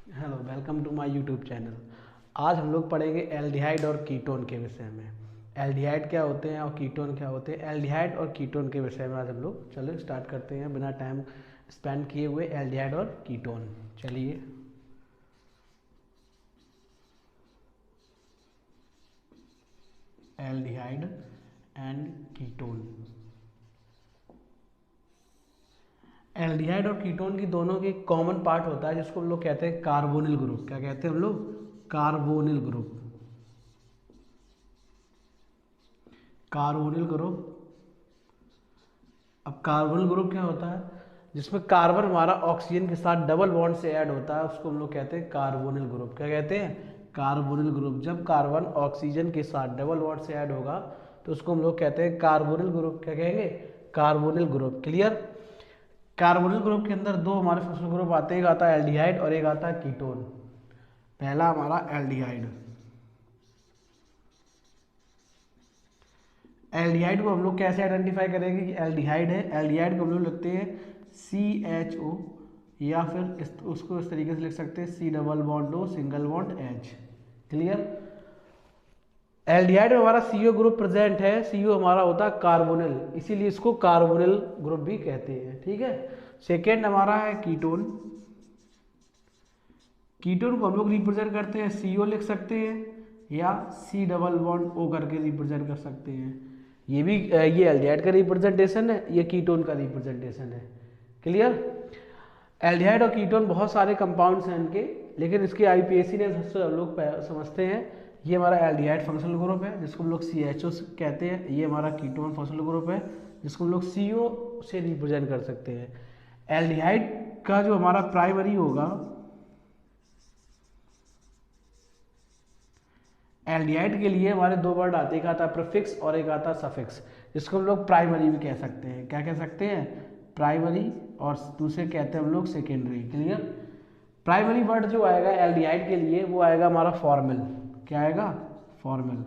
Hello, welcome to my YouTube channel. आज हम लोग पढ़ेंगे एल्डिहाइड और कीटोन के विषय में। एल्डिहाइड क्या होते हैं और कीटोन क्या होते हैं। एल्डिहाइड और कीटोन के विषय में आज हम लोग चलो स्टार्ट करते हैं बिना टाइम स्पेंड किए हुए। एल्डिहाइड और कीटोन, चलिए। Aldehyde and ketone. एल्डिहाइड और कीटोन की दोनों की कॉमन पार्ट होता है जिसको हम लोग कहते हैं कार्बोनिल ग्रुप। क्या कहते हैं हम लोग? Carbonyl group. Carbonyl group. अब कार्बोनिल ग्रुप क्या होता है? जिसमें कार्बन हमारा ऑक्सीजन के साथ डबल बॉन्ड से ऐड होता है, उसको हम लोग कहते हैं कार्बोनिल ग्रुप। क्या कहते हैं? Carbonyl group. जब कार्बन ऑक्सीजन के साथ डबल बॉन्ड से ऐड होगा तो उसको हम लोग कहते हैं कार्बोनिल ग्रुप। क्या कहेंगे? Carbonyl group. Clear? Carbonyl group के अंदर दो हमारे फंक्शनल ग्रुप आते हैं, एक आता है एल्डिहाइड और एक आता है कीटोन। पहला हमारा एल्डिहाइड। एल्डिहाइड को हम लोग कैसे आइडेंटिफाई करेंगे कि एल्डिहाइड है? एल्डिहाइड को हम लोग लिखते हैं CHO, या फिर उसको इस तरीके से लिख सकते हैं C double bond O single bond H। Clear? Aldehyde में हमारा CO ग्रुप प्रेजेंट है। CO हमारा होता है कार्बोनिल, इसीलिए इसको कार्बोनिल ग्रुप भी कहते हैं। ठीक है। सेकेंड हमारा है कीटोन। कीटोन को हम लोग रिप्रेजेंट करते हैं CO लिख सकते हैं या C डबल बॉन्ड O करके रिप्रेजेंट कर सकते हैं। ये एल्डिहाइड का रिप्रेजेंटेशन है, ये कीटोन का रिप्रेजेंटेशन है। क्लियर? एल्डिहाइड और कीटोन बहुत सारे कंपाउंड्स हैं इनके, लेकिन इसके आईपीएसी ने सबसे हम लोग समझते हैं। ये हमारा एल्डिहाइड फंक्शनल ग्रुप है जिसको हम लोग CHO कहते हैं। ये हमारा कीटोन फंक्शनल ग्रुप है जिसको हम लोग CO से रिप्रेजेंट कर सकते हैं। एल्डिहाइड का जो हमारा प्राइमरी होगा, एल्डिहाइड के लिए हमारे दो वर्ड आते हैं, एक आता है प्रीफिक्स और एक आता है सफिक्स, जिसको हम लोग प्राइमरी भी कह सकते हैं। क्या कह सकते हैं? प्राइमरी, और दूसरे कहते हैं हम लोग सेकेंडरी। क्लियर? प्राइमरी वर्ड जो आएगा एल्डिहाइड के लिए वो आएगा हमारा फॉर्मल। क्या आएगा? फॉर्मल।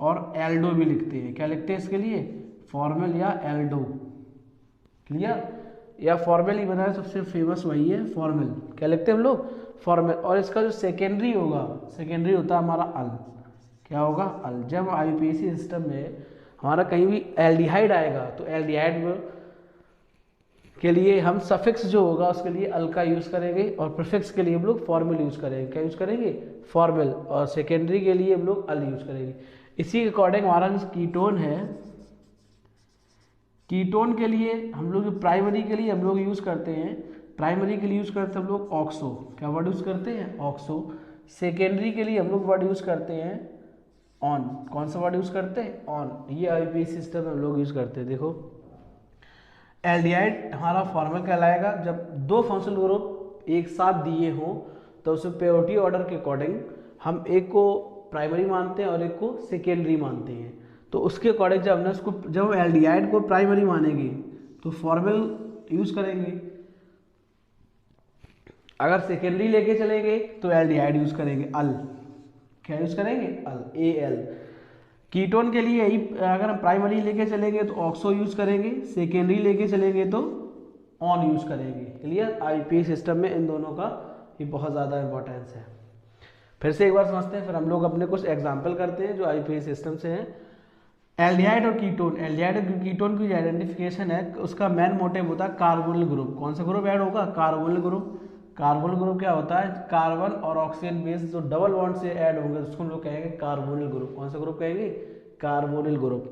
और एल्डो भी लिखते हैं। क्या लिखते हैं इसके लिए? फॉर्मल या एल्डो। क्लियर? या फॉर्मल ही बना है, सबसे फेमस वही है फॉर्मल। क्या लिखते हैं हम लोग? फॉर्मल। और इसका जो सेकेंडरी होगा, सेकेंडरी होता है हमारा अल। क्या होगा? अल। जब आईपीएसी सिस्टम में हमारा कहीं भी एल्डिहाइड आएगा तो एल्डिहाइड के लिए हम सफिक्स जो होगा उसके लिए अल का यूज करेंगे, और प्रीफिक्स के लिए हम लोग फॉर्मल यूज करेंगे। क्या यूज करेंगे? फॉर्मल। और सेकेंडरी के लिए हम लोग अल यूज करेंगे। इसी के अकॉर्डिंग हमारा जो कीटोन है, कीटोन के लिए हम लोग जो प्राइमरी के लिए हम लोग यूज करते हैं, प्राइमरी के लिए यूज करते हैं हम लोग ऑक्सो। क्या वर्ड यूज करते हैं? ऑक्सो। सेकेंडरी के लिए हम लोग वर्ड यूज करते हैं ऑन। कौन सा वर्ड यूज करते हैं? ऑन। ये आईपीएसी सिस्टम में हम लोग यूज करते हैं। देखो, एल्डिहाइड हमारा फॉर्मल कहलाएगा जब दो फंक्शनल ग्रुप एक साथ दिए हों, तो उसे प्रायोरिटी ऑर्डर के अकॉर्डिंग हम एक को प्राइमरी मानते हैं और एक को सेकेंडरी मानते हैं। तो उसके अकॉर्डिंग जब हमने उसको, जब एल्डिहाइड को प्राइमरी मानेंगे तो फॉर्मल यूज करेंगे, अगर सेकेंडरी लेके चलेंगे तो एल्डिहाइड यूज करेंगे अल। क्या यूज करेंगे? अल, AL। कीटोन के लिए यही, अगर हम प्राइमरी लेके चलेंगे तो ऑक्सो यूज करेंगे, सेकेंडरी लेके चलेंगे तो ऑन यूज करेंगे। क्लियर? आईपीएसी सिस्टम में इन दोनों का ये बहुत ज़्यादा इंपॉर्टेंस है। फिर से एक बार समझते हैं, फिर हम लोग अपने कुछ एग्जाम्पल करते हैं जो आईपीएसी सिस्टम से हैं। एल्डिहाइड और कीटोन, एल्डिहाइड और कीटोन की जो आइडेंटिफिकेशन है उसका मेन मोटिव होता है कार्बोनिल ग्रुप। कौन सा ग्रुप ऐड होगा? Carbonyl group. कार्बोनिल ग्रुप क्या होता है? कार्बन और ऑक्सीजन बेस जो डबल बॉन्ड से ऐड होंगे उसको हम लोग कहेंगे कार्बोनिल ग्रुप। कौन सा ग्रुप कहेंगे? Carbonyl group.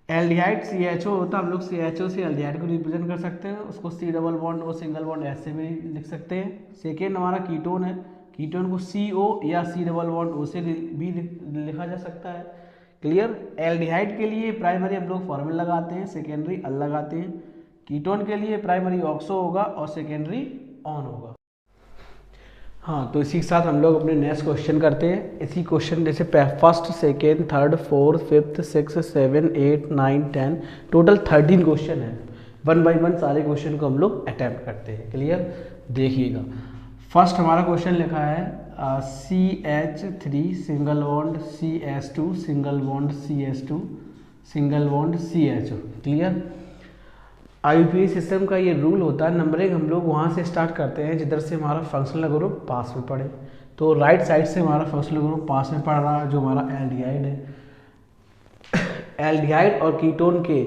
एल्डिहाइड CHO होता है, हम लोग CHO से एल्डिहाइड को रिप्रेजेंट कर सकते हैं, उसको C double bond O single bond H से भी लिख सकते हैं। सेकेंड हमारा कीटोन है, कीटोन को CO या C डबल बॉन्ड O से भी लिखा जा सकता है। क्लियर? एल्डिहाइड के लिए प्राइमरी हम लोग फॉर्मल लगाते हैं, सेकेंडरी अल लगाते हैं। कीटोन के लिए प्राइमरी ऑक्सो होगा और सेकेंडरी ऑन होगा। हाँ, तो इसी के साथ हम लोग अपने नेक्स्ट क्वेश्चन करते हैं। इसी क्वेश्चन जैसे first, second, third, fourth, fifth, six, 7, 8, 9, 10, total 13 question है। वन बाय वन सारे क्वेश्चन को हम लोग अटैम्प्ट करते हैं। क्लियर? देखिएगा, फर्स्ट हमारा क्वेश्चन लिखा है CH3 single bond CS2 single bond CS2 single bond CHO। Clear? IUPAC system का ये रूल होता है, नंबरिंग हम लोग वहाँ से स्टार्ट करते हैं जिधर से हमारा फंक्शनल ग्रुप पास में पड़े। तो राइट साइड से हमारा फंक्शनल ग्रुप पास में पड़ रहा है जो हमारा एल्डिहाइड है। एल्डिहाइड और कीटोन के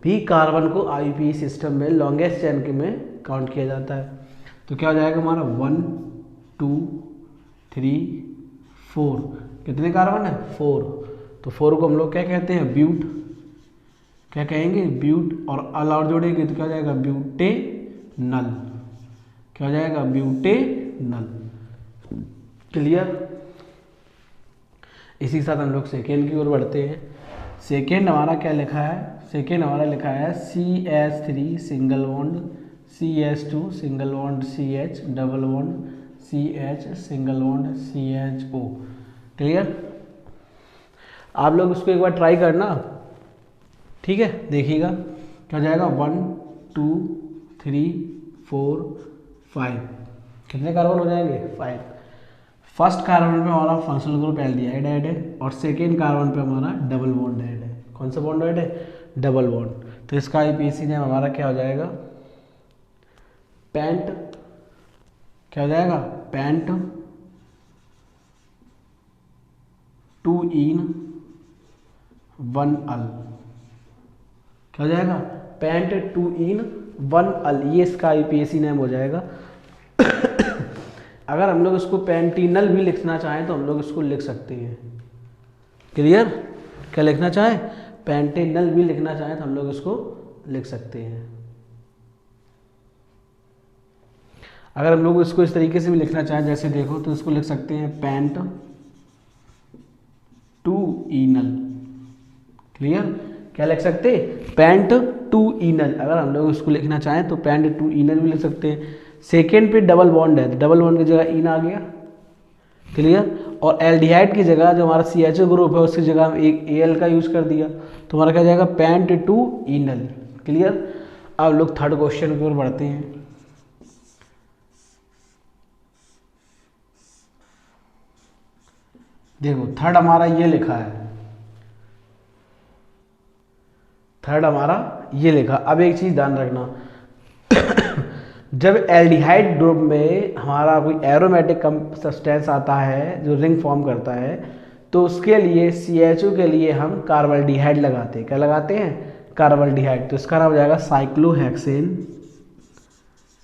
भी कार्बन को आईयूपीएसी सिस्टम में लॉन्गेस्ट चेन के में काउंट किया जाता है। तो क्या हो जाएगा हमारा 1 2 3 4, कितने कार्बन है 4। तो 4 को हम लोग क्या कहते हैं ब्यूट, क्या कहेंगे ब्यूट, और अल और जोड़ेंगे तो क्या हो जाएगा ब्यूटेनल, क्या हो जाएगा ब्यूटेनल। क्लियर। इसी के साथ हम लोग सेकेंड की ओर बढ़ते हैं। सेकेंड हमारा क्या लिखा है, सेकेंड हमारा लिखा है CH3 single bond CH2 single bond CH double bond CH single bond CHO। Clear. आप लोग उसको एक बार ट्राई करना, ठीक है, देखिएगा क्या हो जाएगा 1 2 3 4 5, कितने कार्बन हो जाएंगे 5। फर्स्ट कार्बन पे हमारा फंक्शनल ग्रुप एल्डिहाइड ऐड है और सेकेंड कार्बन पे हमारा डबल बॉन्ड ऐड है। कौन सा बॉन्ड ऐड है, डबल बॉन्ड। तो इसका आईपीएसी नेम हमारा क्या हो जाएगा पेंट, क्या हो जाएगा पेंट 2 इन 1 अल, क्या हो जाएगा पेंट 2 इन 1 अल, ये इसका आईपीएसी नेम हो जाएगा। अगर हम लोग इसको पेंटिनल भी लिखना चाहें तो हम लोग इसको लिख सकते हैं। क्लियर। क्या लिखना चाहें, पेंटिनल भी लिखना चाहें तो हम लोग इसको लिख सकते हैं। अगर हम लोग इसको इस तरीके से भी लिखना चाहें, जैसे देखो तो इसको लिख सकते हैं पेंट 2 इनल। क्लियर। क्या लिख सकते हैं पेंट 2 इनल। अगर हम लोग इसको लिखना चाहें तो पेंट 2 इनल भी लिख सकते हैं। सेकेंड पे डबल बॉन्ड है, डबल बॉन्ड की जगह इन आ गया। क्लियर। और एल्डिहाइड की जगह जो हमारा CHO ग्रुप है उसकी जगह हम एक Al का यूज कर दिया तो हमारा क्या जाएगा पेंट 2 इनल। क्लियर। अब लोग थर्ड क्वेश्चन की ओर बढ़ते हैं। देखो थर्ड हमारा ये लिखा है, थर्ड हमारा ये लिखा। अब एक चीज ध्यान रखना, जब एल्डिहाइड ग्रुप में हमारा कोई एरोमेटिक सब्सटेंस आता है जो रिंग फॉर्म करता है तो उसके लिए CHO के लिए हम कार्बल्डिहाइड लगाते हैं। क्या लगाते हैं कार्बल्डिहाइड। तो इसका नाम हो जाएगा साइक्लोहेक्सेन,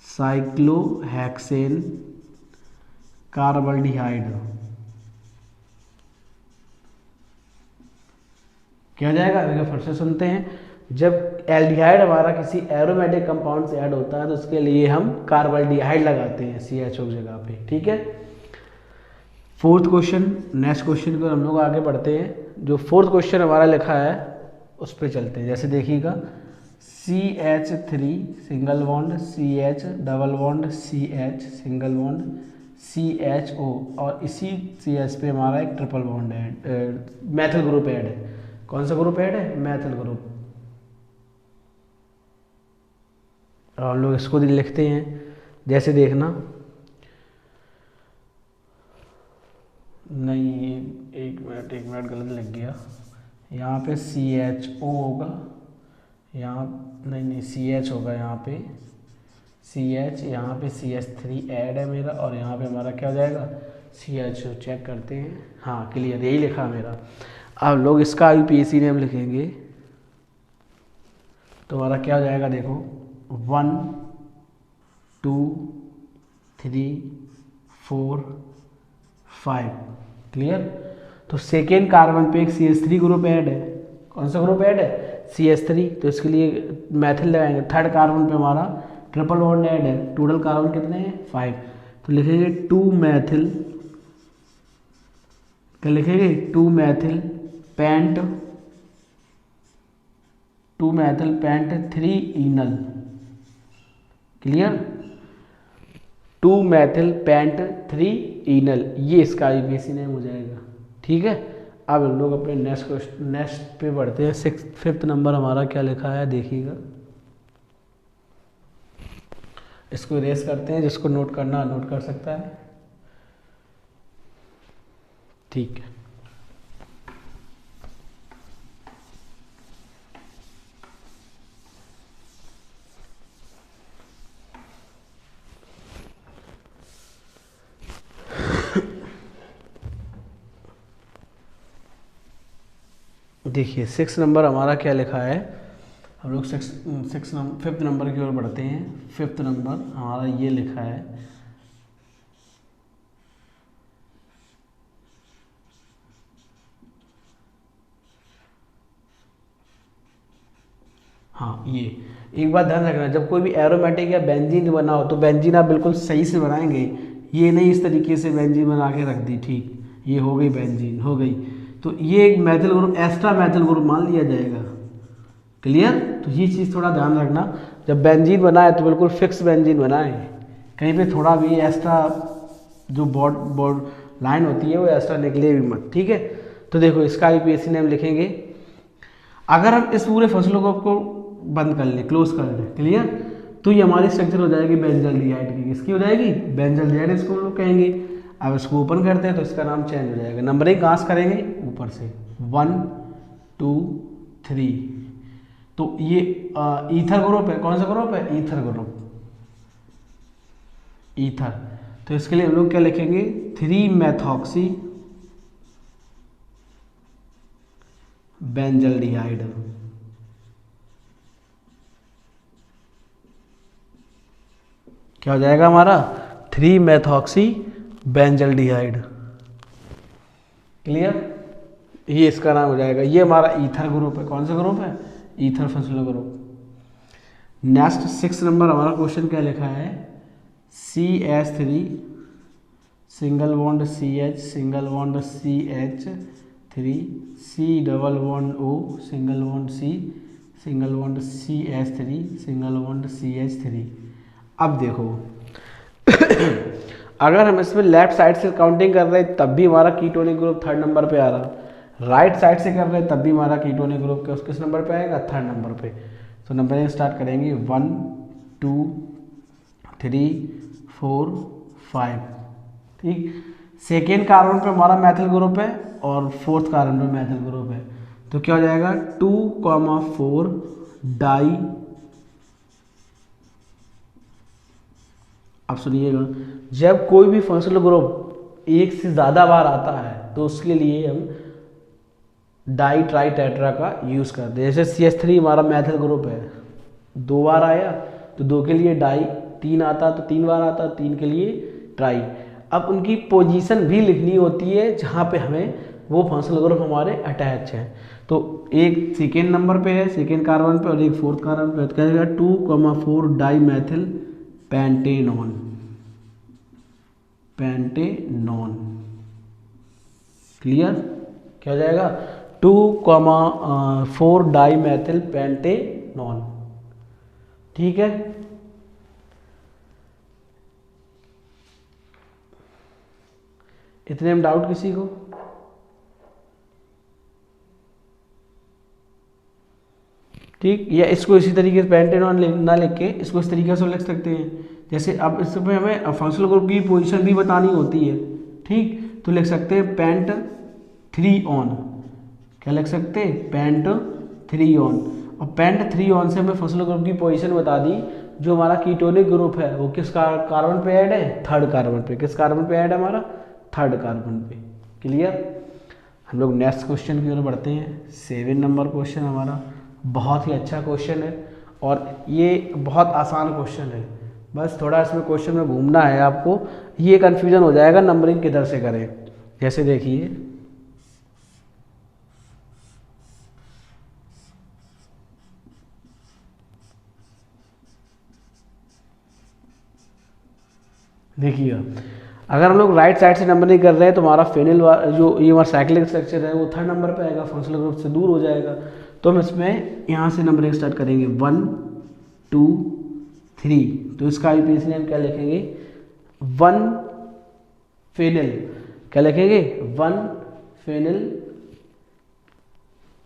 साइक्लोहेक्सेन कार्बल्डिहाइड। क्या हो जाएगा, फिर से सुनते हैं। जब एल्डिहाइड हमारा किसी एरोमेटिक कंपाउंड से ऐड होता है तो उसके लिए हम कार्बल्डिहाइड लगाते हैं CHO की जगह पे। ठीक है। फोर्थ क्वेश्चन, नेक्स्ट क्वेश्चन को हम लोग आगे बढ़ते हैं। जो फोर्थ क्वेश्चन हमारा लिखा है उस पर चलते हैं। जैसे देखिएगा CH3 single bond CH double bond CH single bond CHO और इसी CH पे हमारा एक ट्रिपल बॉन्ड है, मैथिल ग्रुप ऐड है। कौन सा ग्रुप ऐड है, मैथिल ग्रुप। और हम लोग इसको लिखते हैं, जैसे देखना, नहीं एक मिनट गलत लिख गया। यहाँ पे CHO होगा, यहाँ नहीं CH होगा, यहाँ पे CH, यहाँ पे CH3 ऐड है मेरा और यहाँ पे हमारा क्या हो जाएगा CHO। चेक करते हैं, हाँ क्लियर, यही लिखा मेरा। अब लोग इसका आईपीएसी नेम लिखेंगे तो हमारा क्या हो जाएगा, देखो 1 2 3 4 5। क्लियर। तो सेकेंड कार्बन पे एक CH3 ग्रुप ऐड है। कौन सा ग्रुप ऐड है, CH3। तो इसके लिए मैथिल लगाएंगे। थर्ड कार्बन पे हमारा ट्रिपल बॉन्ड ऐड है। टोटल कार्बन कितने हैं 5। तो लिखेंगे 2 मैथिल, क्या लिखेंगे 2 methyl pent 2 methyl pent 3 enal. Clear. 2 methyl pent 3 enal, ये इसका आईपीएसी नेम हो जाएगा। ठीक है। अब हम लोग अपने नेक्स्ट पे बढ़ते हैं। फिफ्थ नंबर हमारा क्या लिखा है देखिएगा, इसको इरेज करते हैं, जिसको नोट करना नोट कर सकता है। ठीक है। देखिए 6 नंबर हमारा क्या लिखा है, हम लोग 5th नंबर की ओर बढ़ते हैं। 5th नंबर हमारा ये लिखा है, हाँ ये एक बात ध्यान रखना, जब कोई भी एरोमेटिक या बेंजीन बनाओ तो बेंजीन आप बिल्कुल सही से बनाएंगे, ये नहीं इस तरीके से बेंजीन बना के रख दी, ठीक, ये हो गई बेंजीन हो गई, तो ये एक Maithil group extra Maithil group मान लिया जाएगा। क्लियर? तो ये चीज़ थोड़ा ध्यान रखना, जब बेंजीन बनाए तो बिल्कुल फिक्स बेंजीन बनाए, कहीं पे थोड़ा भी एक्स्ट्रा जो बॉड बॉड लाइन होती है वो एक्स्ट्रा निकले भी मत, ठीक है। तो देखो इसका आईपीएसी नेम लिखेंगे, अगर हम इस पूरे फसलों को बंद कर लें, क्लोज कर लें, क्लियर, तो ये हमारी स्ट्रक्चर हो जाएगी बेंजल्डिहाइड की। किसकी हो जाएगी? बेंजल्डिहाइड इसको हम लोग कहेंगे। अब इसको ओपन करते हैं तो इसका नाम चेंज हो जाएगा। नंबरिंग कहाँ से करेंगे? ऊपर से 1 2 3। तो ये ईथर ग्रुप है। कौन सा ग्रुप है? Ether group, ether. तो इसके लिए हम लोग क्या लिखेंगे? 3 मेथॉक्सी बेंजल्डिहाइड। क्या हो जाएगा हमारा? 3 मेथॉक्सी बेंजल्डिहाइड। क्लियर? ये इसका नाम हो जाएगा। ये हमारा ईथर ग्रुप है। कौन सा ग्रुप है? ईथर फसलों ग्रुप। नेक्स्ट 6 नंबर हमारा क्वेश्चन क्या लिखा है? CH3 single bond CH single bond CH3 C double bond O single bond C single bond CH3 single bond CH3। अब देखो अगर हम इसमें लेफ्ट साइड से काउंटिंग कर रहे हैं तब भी हमारा कीटोनिक ग्रुप 3rd नंबर पे आ रहा, राइट साइड से कर रहे हैं तब भी हमारा कीटोनिक ग्रुप किस नंबर पे आएगा? 3rd नंबर पे। तो नंबरिंग स्टार्ट करेंगे 1 2 3 4 5, ठीक। सेकेंड कार्बन पे हमारा मैथिल ग्रुप है और 4th कार्बन पे मैथिल ग्रुप है, तो क्या हो जाएगा? 2,4 डाई। अब सुनिएगा, जब कोई भी फंक्शनल ग्रुप एक से ज़्यादा बार आता है तो उसके लिए हम डाई ट्राई टेट्रा का यूज़ करते हैं। जैसे CH3 हमारा मैथिल ग्रुप है, 2 बार आया तो 2 के लिए डाई, 3 आता तो 3 बार आता, 3 के लिए ट्राई। अब उनकी पोजीशन भी लिखनी होती है जहाँ पे हमें वो फंक्शनल ग्रुप हमारे अटैच हैं। तो एक सेकेंड नंबर पे है, सेकेंड कार्बन पे, और एक 4th कार्बन पे। तो कहेगा 2,4 di methyl pentanone, pentanone. Clear? क्या हो जाएगा? 2,4 डाई मैथिल पेंटेनॉन, ठीक है। इतने में डाउट किसी को? ठीक, या इसको इसी तरीके से पेंटेनॉन ना लिख के इसको इस तरीके से लिख सकते हैं। जैसे अब इसमें हमें फंक्शनल ग्रुप की पोजीशन भी बतानी होती है, ठीक, तो लिख सकते हैं पेंट 3 ऑन। क्या लिख सकते हैं? Pent 3 on. और पेंट 3 ऑन से हमें फंक्शनल ग्रुप की पोजीशन बता दी। जो हमारा कीटोनिक ग्रुप है वो किस कार्बन पे ऐड है? 3rd कार्बन पे। किस कार्बन पे ऐड है हमारा? 3rd कार्बन पे। क्लियर? हम लोग नेक्स्ट क्वेश्चन की ओर बढ़ते हैं। 7 नंबर क्वेश्चन हमारा बहुत ही अच्छा क्वेश्चन है और ये बहुत आसान क्वेश्चन है, बस थोड़ा इसमें क्वेश्चन में घूमना है आपको। ये कन्फ्यूजन हो जाएगा नंबरिंग किधर से करें। जैसे देखिए, अगर हम लोग राइट साइड से नंबरिंग कर रहे हैं तो हमारा फेनिल जो ये हमारा साइक्लिक स्ट्रक्चर है वो 3rd नंबर पे आएगा, फंक्शनल ग्रुप से दूर हो जाएगा। तो हम इसमें यहाँ से नंबरिंग स्टार्ट करेंगे 1 2 3। तो इसका आईपीएसी नेम क्या लिखेंगे? 1 फेनिल। क्या लिखेंगे? 1 फेनिल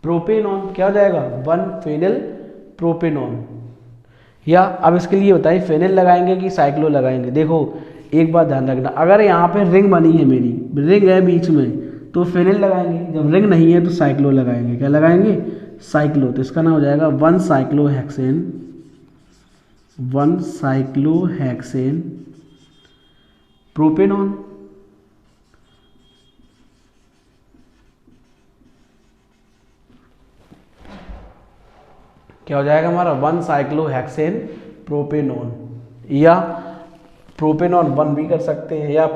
प्रोपेनॉन। क्या हो जाएगा? 1 फेनिल प्रोपेनॉन। या अब इसके लिए बताइए फेनिल लगाएंगे कि साइक्लो लगाएंगे। देखो एक बात ध्यान रखना, अगर यहाँ पे रिंग बनी है, मेरी रिंग है बीच में, तो फेनिल लगाएंगे। जब रिंग नहीं है तो साइक्लो लगाएंगे। क्या लगाएंगे? साइक्लो। तो इसका नाम हो जाएगा 1 साइक्लोहेक्सेन, 1 साइक्लोहेक्सेन प्रोपेनॉन। क्या हो जाएगा हमारा 1 साइक्लोहेक्सेन प्रोपेनॉन, या प्रोपेनॉन 1 भी कर सकते हैं या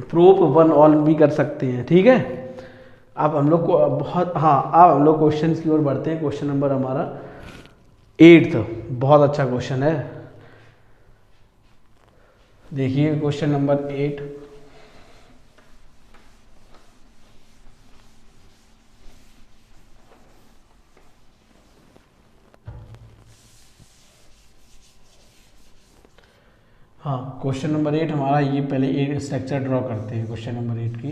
प्रोप 1 ऑल भी कर सकते हैं। ठीक है, अब हम लोग को बहुत, हाँ अब हम लोग क्वेश्चन की ओर बढ़ते हैं। क्वेश्चन नंबर हमारा 8, बहुत अच्छा क्वेश्चन है। देखिए क्वेश्चन नंबर 8, हाँ क्वेश्चन नंबर 8 हमारा ये, पहले एक स्ट्रक्चर ड्रॉ करते हैं क्वेश्चन नंबर 8 की।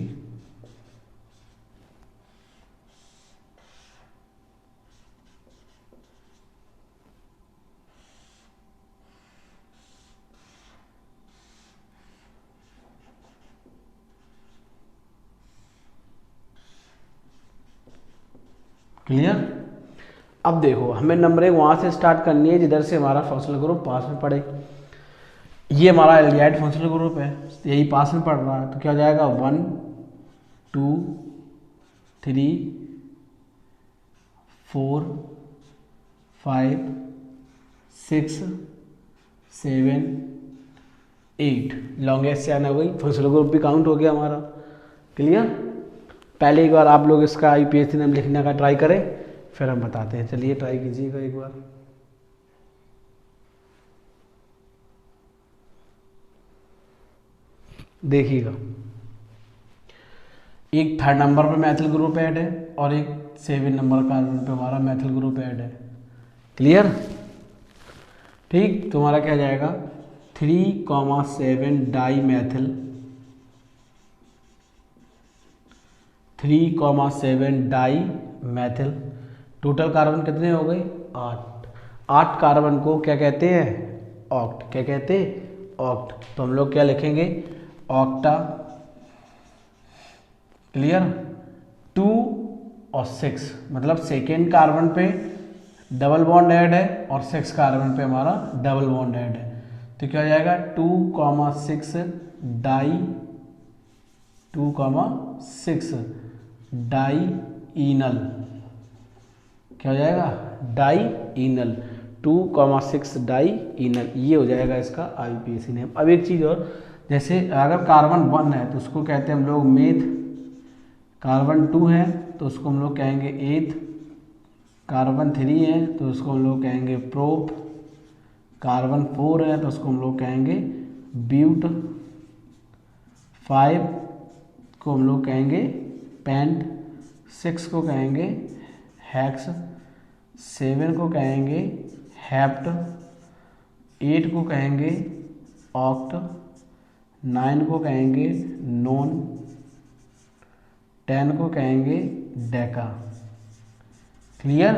क्लियर। अब देखो हमें नंबरिंग वहाँ से स्टार्ट करनी है जिधर से हमारा फंक्शनल ग्रुप पास में पड़े। ये हमारा एल्डिहाइड फंक्शनल ग्रुप है, यही पास में पड़ रहा है, तो क्या हो जाएगा 1 2 3 4 5 6 7 8, लॉन्गेस्ट चैन हो गई, फंक्शनल ग्रुप भी काउंट हो गया हमारा। क्लियर। पहले एक बार आप लोग इसका यूपीएससी नाम लिखने का ट्राई करें, फिर हम बताते हैं। चलिए ट्राई कीजिएगा एक बार। देखिएगा, एक 3rd नंबर पे मैथिल ग्रुप ऐड है और एक 7 नंबर कार्बन पे हमारा मैथिल ग्रुप ऐड है। क्लियर। ठीक, तुम्हारा क्या जाएगा 3,7 di methyl, 3,7 di methyl. Total carbon कितने हो गए 8। 8 कार्बन को क्या कहते हैं ऑक्ट, क्या कहते हैं ऑक्ट। तो हम लोग क्या लिखेंगे ऑक्टा। क्लियर। 2 और 6 मतलब सेकेंड कार्बन पे डबल बॉन्ड ऐड है और 6 कार्बन पे हमारा डबल बॉन्ड ऐड है, तो क्या हो जाएगा 2,6 डाई 2,6 डाई इनल। क्या हो जाएगा डाई इनल, 2,6 डाई इनल, ये हो जाएगा इसका आईपीएसी नेम। अब एक चीज़ और, जैसे अगर कार्बन 1 है तो उसको कहते हैं हम लोग मेथ, कार्बन 2 है तो उसको हम लोग कहेंगे एथ, कार्बन 3 है तो उसको हम लोग कहेंगे प्रोप, कार्बन 4 है तो उसको हम लोग कहेंगे ब्यूट, 5 को हम लोग कहेंगे पेंट, 6 को कहेंगे हेक्स, 7 को कहेंगे हेप्ट, 8 को कहेंगे ऑक्ट, 9 को कहेंगे नॉन, 10 को कहेंगे डेका। क्लियर।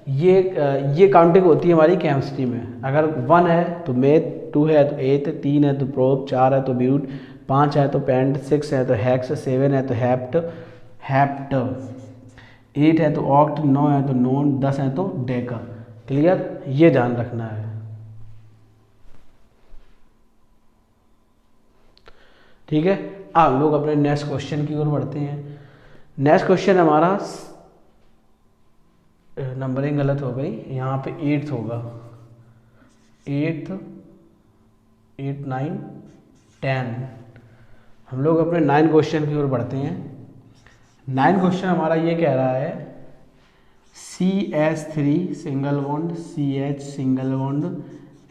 ये काउंटिंग होती है हमारी केमिस्ट्री में। अगर 1 है तो मेथ, 2 है तो एथ, 3 है तो प्रोप, 4 है तो ब्यूट, 5 है तो पेंट, 6 है तो हेक्स, 7 है तो हेप्ट, 8 है तो ऑक्ट, 9 है तो नॉन, 10 है तो डेका। क्लियर, ये ध्यान रखना है। ठीक है, अब लोग अपने नेक्स्ट क्वेश्चन की ओर बढ़ते हैं। नेक्स्ट क्वेश्चन हमारा, नंबरिंग गलत हो गई, यहाँ पे 8th होगा, 8th 8 9 10। हम लोग अपने 9 क्वेश्चन की ओर बढ़ते हैं। 9 क्वेश्चन हमारा ये कह रहा है CH3 single bond CH single bond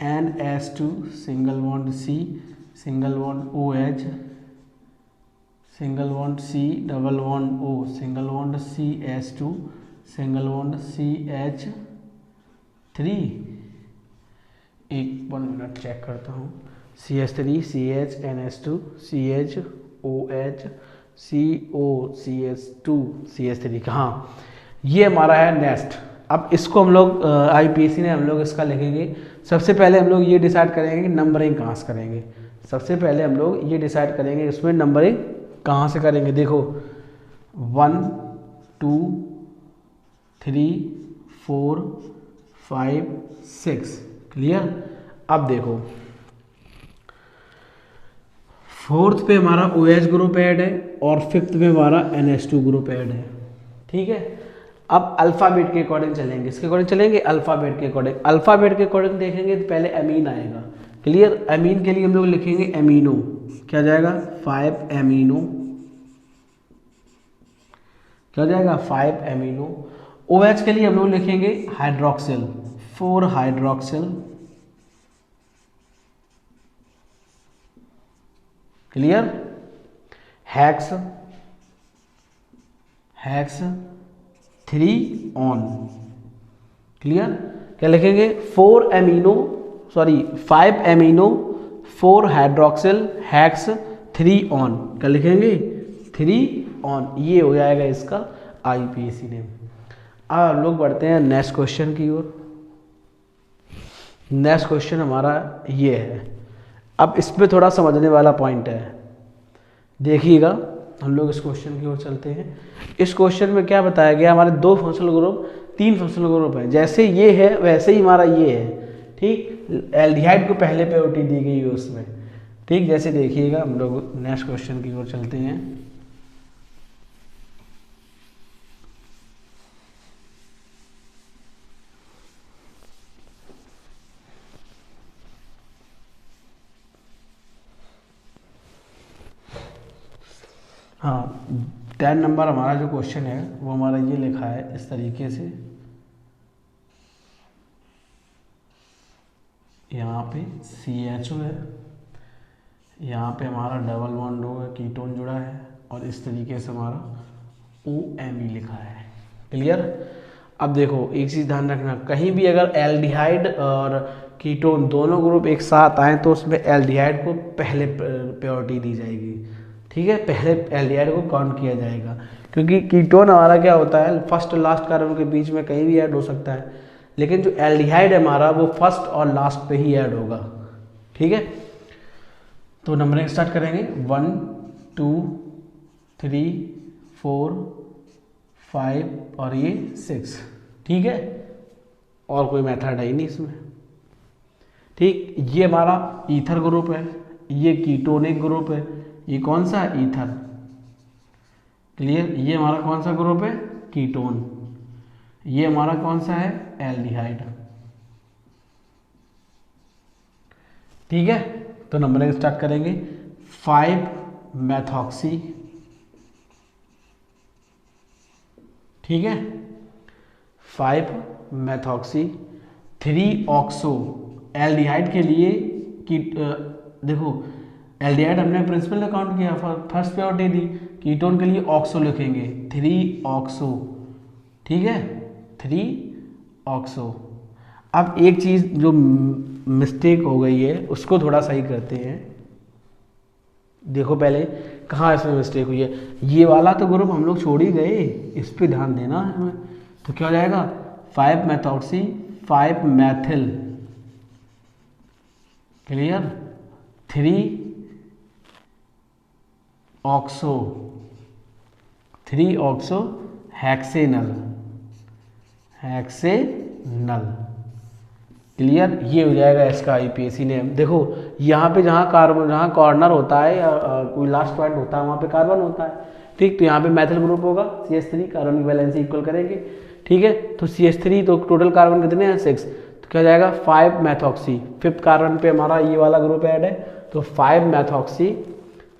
NH2 single bond C single bond OH single bond C double bond O single bond CH2 single bond CH3। एक 1 मिनट चेक करता हूँ। CH3 CH NH2 CH OH CO CH2 CH3 कहाँ, ये हमारा है next. अब इसको हम लोग आईपीएससी ने हम लोग इसका लिखेंगे। सबसे पहले हम लोग ये डिसाइड करेंगे कि नंबरिंग कहाँ से करेंगे। सबसे पहले हम लोग ये डिसाइड करेंगे इसमें नंबरिंग कहाँ से करेंगे। देखो 1 2 3 4 5 6। क्लियर। अब देखो 4th पे हमारा OH ग्रुप ऐड है और 5th पे हमारा NH2 ग्रुप ऐड है। ठीक है, अब अल्फ़ाबेट के अकॉर्डिंग चलेंगे, इसके अकॉर्डिंग चलेंगे, अल्फ़ाबेट के अकॉर्डिंग। अल्फ़ाबेट के अकॉर्डिंग देखेंगे तो पहले अमीन आएगा, क्लियर। अमीन के लिए हम लोग लिखेंगे एमिनो, क्या जाएगा 5 एमिनो, क्या जाएगा 5 एमिनो। OH के लिए हम लोग लिखेंगे hydroxyl, 4 hydroxyl, clear. Hex, hex 3 on, clear. क्या लिखेंगे 4 amino, sorry 5 amino 4 hydroxyl hex 3 on, क्या लिखेंगे 3 ऑन। ये हो जाएगा इसका IUPAC नेम। अब हम लोग बढ़ते हैं नेक्स्ट क्वेश्चन की ओर। नेक्स्ट क्वेश्चन हमारा ये है। अब इसमें थोड़ा समझने वाला पॉइंट है, देखिएगा। हम लोग इस क्वेश्चन की ओर चलते हैं। इस क्वेश्चन में क्या बताया गया, हमारे 2 फंक्शनल ग्रुप 3 फंक्शनल ग्रुप हैं, जैसे ये है वैसे ही हमारा ये है, ठीक। एल्डिहाइड को पहले प्रायोरिटी दी गई है उसमें, ठीक। जैसे देखिएगा, हम लोग नेक्स्ट क्वेश्चन की ओर चलते हैं। हाँ, 10 नंबर हमारा जो क्वेश्चन है वो हमारा ये लिखा है इस तरीके से। यहाँ पे CHO है, यहाँ पे हमारा डबल बॉन्ड O है, कीटोन जुड़ा है, और इस तरीके से हमारा OMe लिखा है, क्लियर। अब देखो एक चीज़ ध्यान रखना, कहीं भी अगर एल्डिहाइड और कीटोन दोनों ग्रुप एक साथ आए तो उसमें एल्डिहाइड को पहले प्रायोरिटी दी जाएगी, ठीक है। पहले एल्डिहाइड को काउंट किया जाएगा, क्योंकि कीटोन हमारा क्या होता है फर्स्ट और लास्ट कार्बन के बीच में कहीं भी ऐड हो सकता है, लेकिन जो एल्डिहाइड है हमारा वो फर्स्ट और लास्ट पे ही ऐड होगा, ठीक है। तो नंबरिंग स्टार्ट करेंगे 1 2 3 4 5 और ये 6, ठीक है। और कोई मेथड है ही नहीं इसमें, ठीक। ये हमारा ईथर ग्रुप है, ये कीटोनिक ग्रुप है, ये कौन सा है ईथर, क्लियर। ये हमारा कौन सा ग्रुप है कीटोन, ये हमारा कौन सा है एल्डिहाइड, ठीक है। तो नंबरिंग स्टार्ट करेंगे 5 मेथॉक्सी, ठीक है, 5 मेथॉक्सी, 3 ऑक्सो। एल्डिहाइड के लिए की देखो एल्डिहाइड हमने प्रिंसिपल ने काउंट किया, फर्स्ट प्रायोरिटी दी। कीटोन के लिए ऑक्सो लिखेंगे 3 ऑक्सो, ठीक है, 3 ऑक्सो। अब एक चीज़ जो मिस्टेक हो गई है उसको थोड़ा सही करते हैं। देखो पहले कहाँ इसमें मिस्टेक हुई है, ये वाला तो ग्रुप हम लोग छोड़ ही गए, इस पे ध्यान देना हमें। तो क्या हो जाएगा 5 methoxy 5 methyl, clear, 3 oxo 3 oxo hexanal, hexanal, clear. ये हो जाएगा इसका IUPAC नेम। देखो यहाँ पे जहाँ कार्बन, जहाँ कॉर्नर होता है या कोई लास्ट पॉइंट होता है वहाँ पे कार्बन होता है, ठीक। तो यहाँ पे मैथिल ग्रुप होगा CH3, कार्बन की वैलेंसी इक्वल करेंगे, ठीक है। तो CH3 तो टोटल कार्बन कितने हैं 6, तो क्या जाएगा 5 मैथॉक्सी, 5th कार्बन पे हमारा ये वाला ग्रुप ऐड है, तो 5 मैथॉक्सी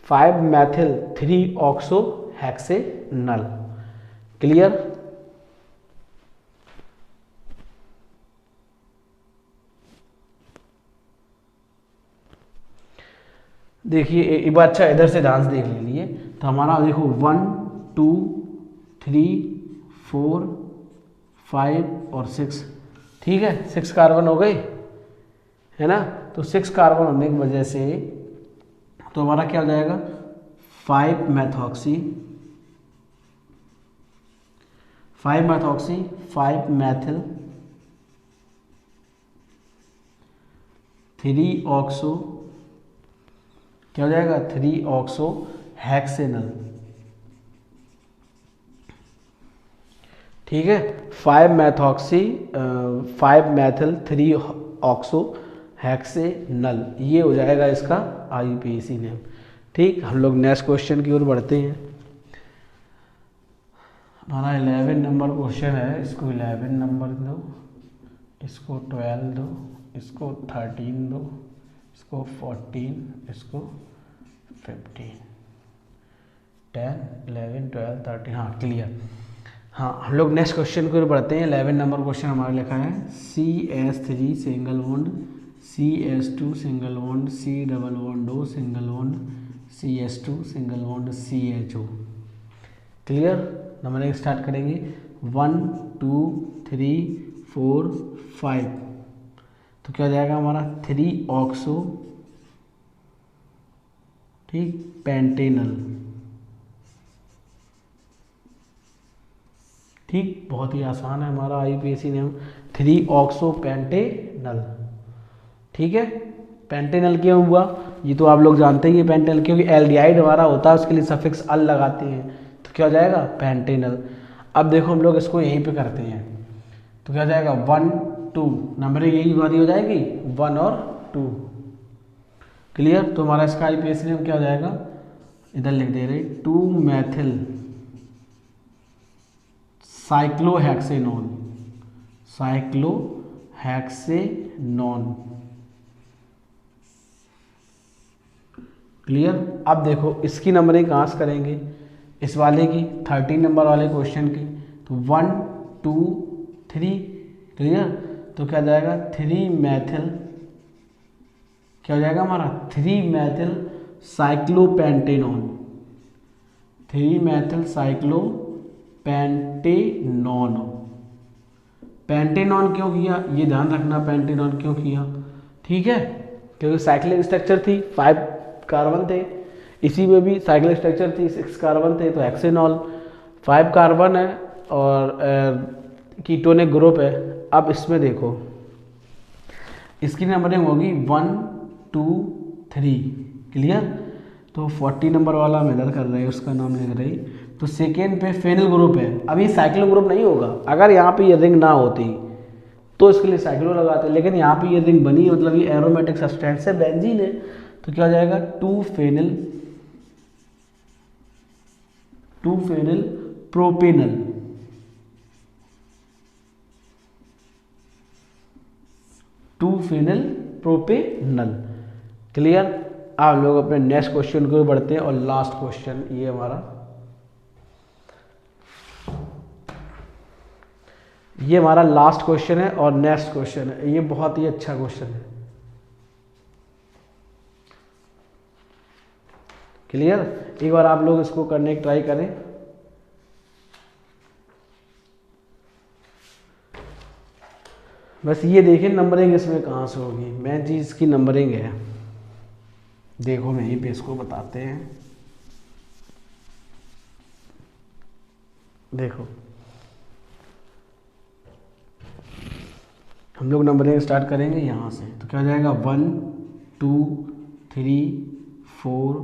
5 मैथिल 3 ऑक्सो हेक्सेनल, क्लियर। देखिए एक बार अच्छा इधर से ध्यान से देख लीजिए, तो हमारा देखो 1 2 3 4 5 और 6, ठीक है। 6 कार्बन हो गए, है ना। तो 6 कार्बन होने की वजह से तो हमारा क्या हो जाएगा 5 मेथॉक्सी 5 मेथॉक्सी 5 मैथिल 3 ऑक्सो, क्या हो जाएगा 3 ऑक्सो हेक्सेनल, ठीक है। 5 मैथॉक्सी 5 मैथिल 3 ऑक्सो हेक्सेनल, ये हो जाएगा इसका IUPAC नेम, ठीक। हम लोग नेक्स्ट क्वेश्चन की ओर बढ़ते हैं। हमारा 11 नंबर क्वेश्चन है, इसको 11 नंबर दो, इसको 12 दो, इसको 13 दो, इसको 14, इसको 15, 10, 11, 12, 13। हाँ क्लियर। हाँ हम लोग नेक्स्ट क्वेश्चन को बढ़ते हैं। 11 नंबर क्वेश्चन हमारा लिखा है CS3 single bond, CS2 single bond, C double bond O single bond, CS2 single bond CHO। Clear. Number start करेंगे। 1 2 3 4 5, तो क्या हो जाएगा हमारा 3 ऑक्सो, ठीक, पेंटेनल, ठीक, बहुत ही आसान है हमारा IUPAC नेम, 3 ऑक्सो पेंटेनल। ठीक है, पेंटेनल क्यों हुआ ये तो आप लोग जानते ही हैं पेंटेनल, क्योंकि एल्डिहाइड हमारा होता है उसके लिए सफिक्स अल लगाते हैं, तो क्या हो जाएगा पेंटेनल। अब देखो हम लोग इसको यहीं पे करते हैं, तो क्या हो जाएगा 1 2, नंबरिंग यही वाली हो जाएगी 1 और 2। क्लियर। तो हमारा इसका IUPAC नेम क्या हो जाएगा, इधर लिख दे रहे 2 मैथिल साइक्लोहेक्सेनोन, साइक्लोहेक्सेनोन। क्लियर। अब देखो इसकी नंबरिंग कहाँ से करेंगे, इस वाले की 13 नंबर वाले क्वेश्चन की, तो 1 2 3। क्लियर। तो क्या जाएगा 3 मैथिल, क्या हो जाएगा हमारा 3 Maithil cyclopentanone, 3 Maithil cyclopentanone. Pentanone क्यों किया ये ध्यान रखना, पेंटेनॉन क्यों किया, ठीक है, क्योंकि साइक्लिक स्ट्रक्चर थी, 5 कार्बन थे, इसी में भी साइक्लिक स्ट्रक्चर थी, 6 कार्बन थे, तो हेक्सेनॉल 5 कार्बन है और कीटोनिक ग्रुप है। अब इसमें देखो इसकी नंबरिंग होगी 1 2 3। क्लियर। तो 40 नंबर वाला हम इधर कर रहे हैं, उसका नाम लिख रही, तो सेकेंड पे फेनिल ग्रुप है। अब ये साइक्लो ग्रुप नहीं होगा, अगर यहाँ पे ये रिंग ना होती तो इसके लिए साइक्लो लगाते, लेकिन यहाँ पे ये रिंग बनी, मतलब ये एरोमेटिक सब्सटेंस है, बेंजीन है, तो क्या हो जाएगा 2 phenyl propanal, 2 phenyl propanal. Clear. आप लोग अपने नेक्स्ट क्वेश्चन को बढ़ते हैं और लास्ट क्वेश्चन ये हमारा लास्ट क्वेश्चन है और नेक्स्ट क्वेश्चन है, ये बहुत ही अच्छा क्वेश्चन है। क्लियर। एक बार आप लोग इसको करने की ट्राई करें। बस ये देखें नंबरिंग इसमें कहाँ से होगी, मेन चीज़ इसकी नंबरिंग है। देखो मैं यहीं पे इसको बताते हैं। देखो हम लोग नंबरिंग स्टार्ट करेंगे यहाँ से, तो क्या हो जाएगा 1 2 3 4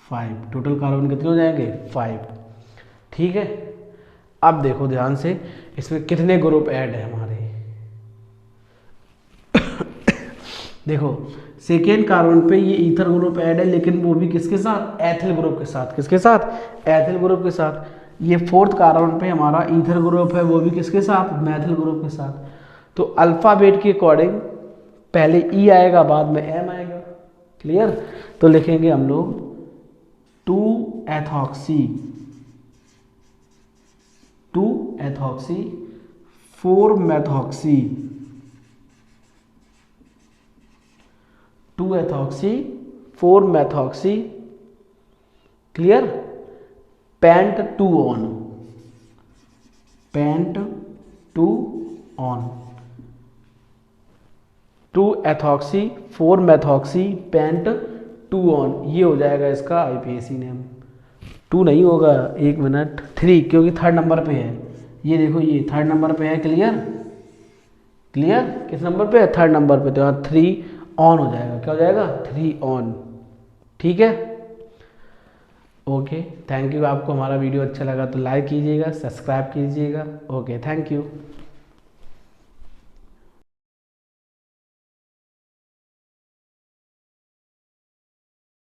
5, टोटल कार्बन कितने हो जाएंगे 5। ठीक है। अब देखो ध्यान से इसमें कितने ग्रुप ऐड है हमारे। देखो सेकेंड कार्बन पे ये ईथर ग्रुप ऐड है, लेकिन वो भी किसके साथ, एथिल ग्रुप के साथ। किसके साथ, एथिल ग्रुप के साथ। ये फोर्थ कार्बन पे हमारा ईथर ग्रुप है, वो भी किसके साथ, मैथिल ग्रुप के साथ। तो अल्फाबेट के अकॉर्डिंग पहले ई आएगा, बाद में एम आएगा। क्लियर। तो लिखेंगे हम लोग 2 ethoxy 4 methoxy, 2 ethoxy 4 methoxy. Clear. Pent 2 on, pent 2 on, 2 ethoxy 4 methoxy pent 2 on, ये हो जाएगा इसका IUPAC नेम। 2 नहीं होगा, 1 मिनट, 3, क्योंकि 3rd नंबर पे है। ये देखो ये 3rd नंबर पे है। क्लियर। क्लियर। किस नंबर पे है, 3rd नंबर पे, तो यहाँ 3 ऑन हो जाएगा। क्या हो जाएगा 3 ऑन। ठीक है। Okay thank you. आपको हमारा वीडियो अच्छा लगा तो लाइक कीजिएगा, सब्सक्राइब कीजिएगा। Okay thank you.